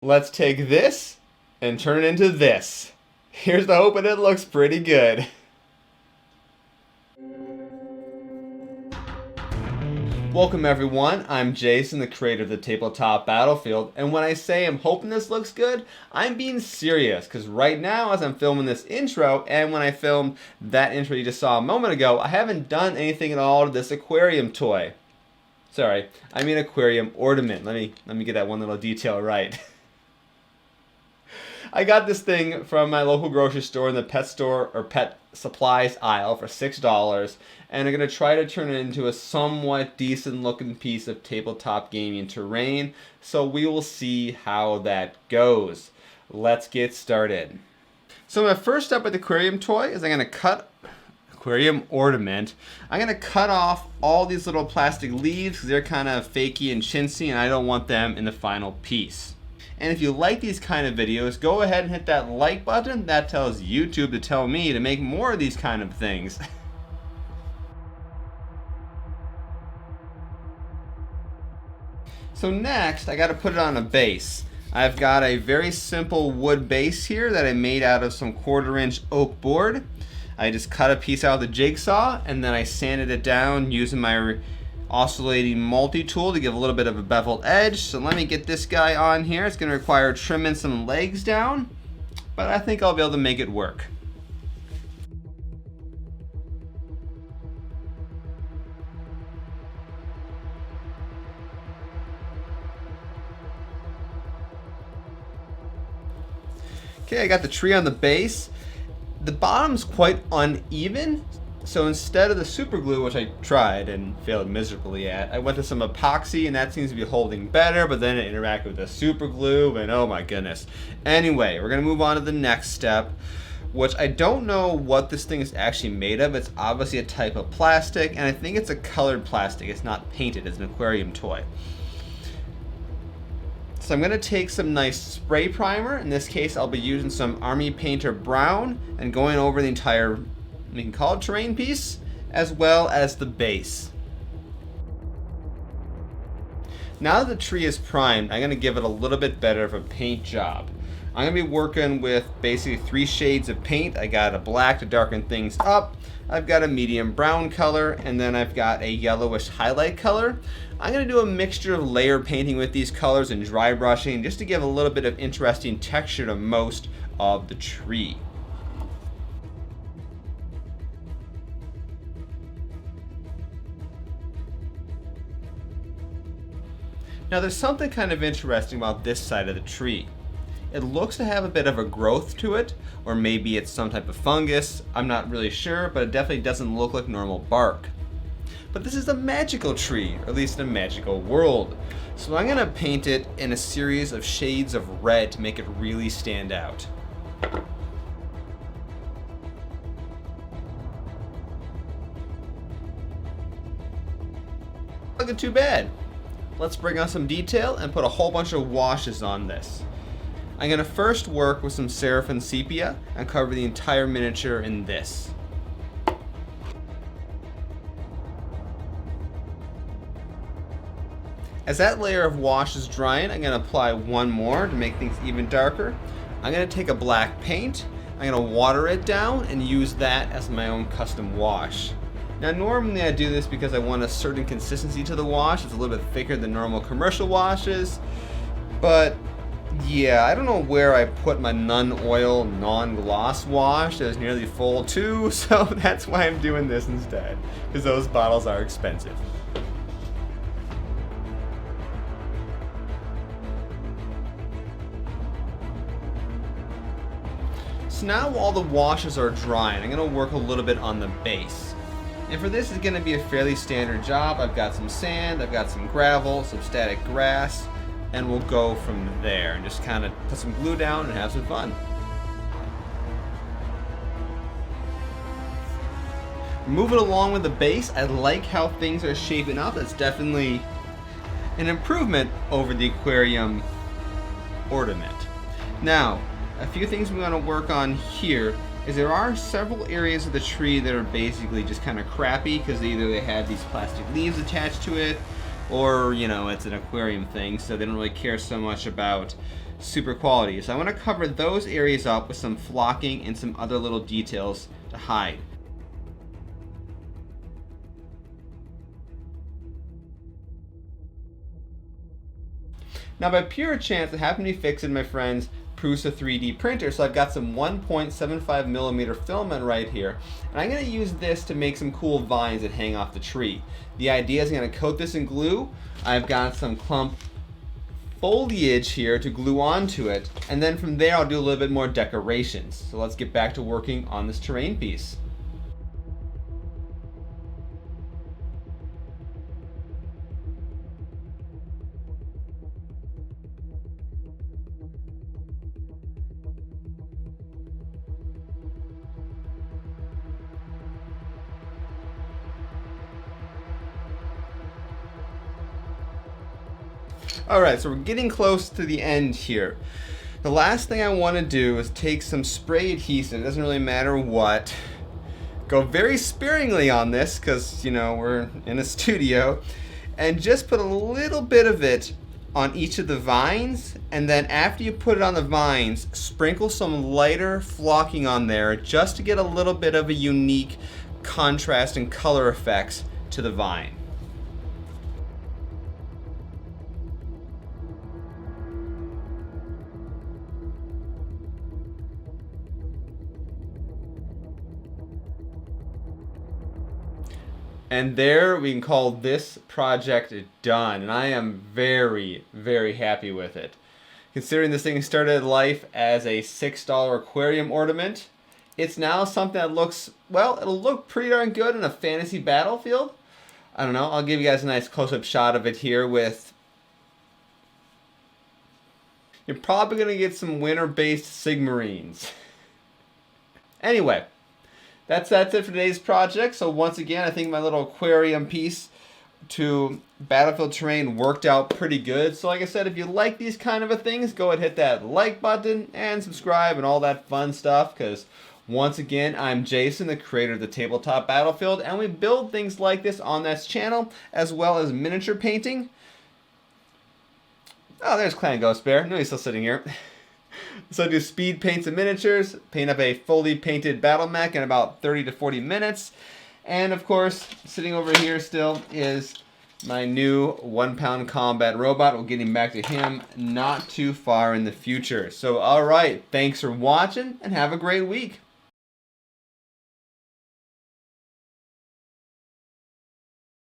Let's take this and turn it into this. Here's the hope, and it looks pretty good. Welcome everyone, I'm Jason, the creator of the Tabletop Battlefield, and when I say I'm hoping this looks good, I'm being serious, because right now as I'm filming this intro, and when I filmed that intro you just saw a moment ago, I haven't done anything at all to this aquarium toy. Sorry, I mean aquarium ornament. Let me get that one little detail right. I got this thing from my local grocery store in the pet store or pet supplies aisle for $6, and I'm going to try to turn it into a somewhat decent looking piece of tabletop gaming terrain, so we will see how that goes. Let's get started. So my first step with the aquarium toy is I'm going to cut aquarium ornament. I'm going to cut off all these little plastic leaves because they're kind of fakey and chintzy and I don't want them in the final piece. And if you like these kind of videos, go ahead and hit that like button. That tells YouTube to tell me to make more of these kind of things. So next, I got to put it on a base. I've got a very simple wood base here that I made out of some 1/4-inch oak board. I just cut a piece out of the jigsaw and then I sanded it down using my oscillating multi-tool to give a little bit of a beveled edge. So let me get this guy on here. It's going to require trimming some legs down, but I think I'll be able to make it work. Okay, I got the tree on the base. The bottom's quite uneven, so instead of the super glue, which I tried and failed miserably at, I went to some epoxy and that seems to be holding better, but then it interacted with the super glue and oh my goodness. Anyway, we're gonna move on to the next step, which I don't know what this thing is actually made of. It's obviously a type of plastic and I think it's a colored plastic. It's not painted as an aquarium toy. So I'm going to take some nice spray primer. In this case, I'll be using some Army Painter Brown and going over the entire, we can call it terrain piece, as well as the base. Now that the tree is primed, I'm going to give it a little bit better of a paint job. I'm going to be working with basically 3 shades of paint. I got a black to darken things up, I've got a medium brown color, and then I've got a yellowish highlight color. I'm going to do a mixture of layer painting with these colors and dry brushing just to give a little bit of interesting texture to most of the tree. Now there's something kind of interesting about this side of the tree. It looks to have a bit of a growth to it, or maybe it's some type of fungus. I'm not really sure, but it definitely doesn't look like normal bark. But this is a magical tree, or at least in a magical world. So I'm going to paint it in a series of shades of red to make it really stand out. Not looking too bad. Let's bring on some detail and put a whole bunch of washes on this. I'm going to first work with some Seraphim Sepia and cover the entire miniature in this. As that layer of wash is drying, I'm going to apply one more to make things even darker. I'm going to take a black paint, I'm going to water it down and use that as my own custom wash. Now normally I do this because I want a certain consistency to the wash. It's a little bit thicker than normal commercial washes, but yeah, I don't know where I put my non-oil, non-gloss wash. It was nearly full too, so that's why I'm doing this instead, because those bottles are expensive. So now while the washes are drying, I'm going to work a little bit on the base. And for this, it's going to be a fairly standard job. I've got some sand, I've got some gravel, some static grass, and we'll go from there and just kind of put some glue down and have some fun. Moving along with the base, I like how things are shaping up. It's definitely an improvement over the aquarium ornament. Now, a few things we want to work on here is there are several areas of the tree that are basically just kind of crappy because either they have these plastic leaves attached to it or, you know, it's an aquarium thing, so they don't really care so much about super quality. So I want to cover those areas up with some flocking and some other little details to hide. Now by pure chance, I happen to be fixing my friend's Prusa 3D printer, so I've got some 1.75 millimeter filament right here, and I'm going to use this to make some cool vines that hang off the tree. The idea is I'm going to coat this in glue. I've got some clump foliage here to glue onto it, and then from there I'll do a little bit more decorations. So let's get back to working on this terrain piece. Alright, so we're getting close to the end here. The last thing I want to do is take some spray adhesive, it doesn't really matter what. Go very sparingly on this because, you know, we're in a studio. And just put a little bit of it on each of the vines. And then after you put it on the vines, sprinkle some lighter flocking on there just to get a little bit of a unique contrast and color effects to the vine. And there we can call this project done. And I am very, very happy with it. Considering this thing started life as a $6 aquarium ornament, it's now something that looks, well, it'll look pretty darn good in a fantasy battlefield. I don't know, I'll give you guys a nice close-up shot of it here with... You're probably going to get some winter-based Sigmarines. Anyway. That's it for today's project. So once again, I think my little aquarium piece to Battlefield Terrain worked out pretty good. So like I said, if you like these kind of things, go ahead and hit that like button and subscribe and all that fun stuff. Because once again, I'm Jason, the creator of the Tabletop Battlefield, and we build things like this on this channel, as well as miniature painting. Oh, there's Clan Ghost Bear. No, he's still sitting here. So I do speed paints and miniatures, paint up a fully painted battle mech in about 30 to 40 minutes. And of course, sitting over here still is my new 1-pound combat robot. We'll get him back to him not too far in the future. So alright, thanks for watching and have a great week.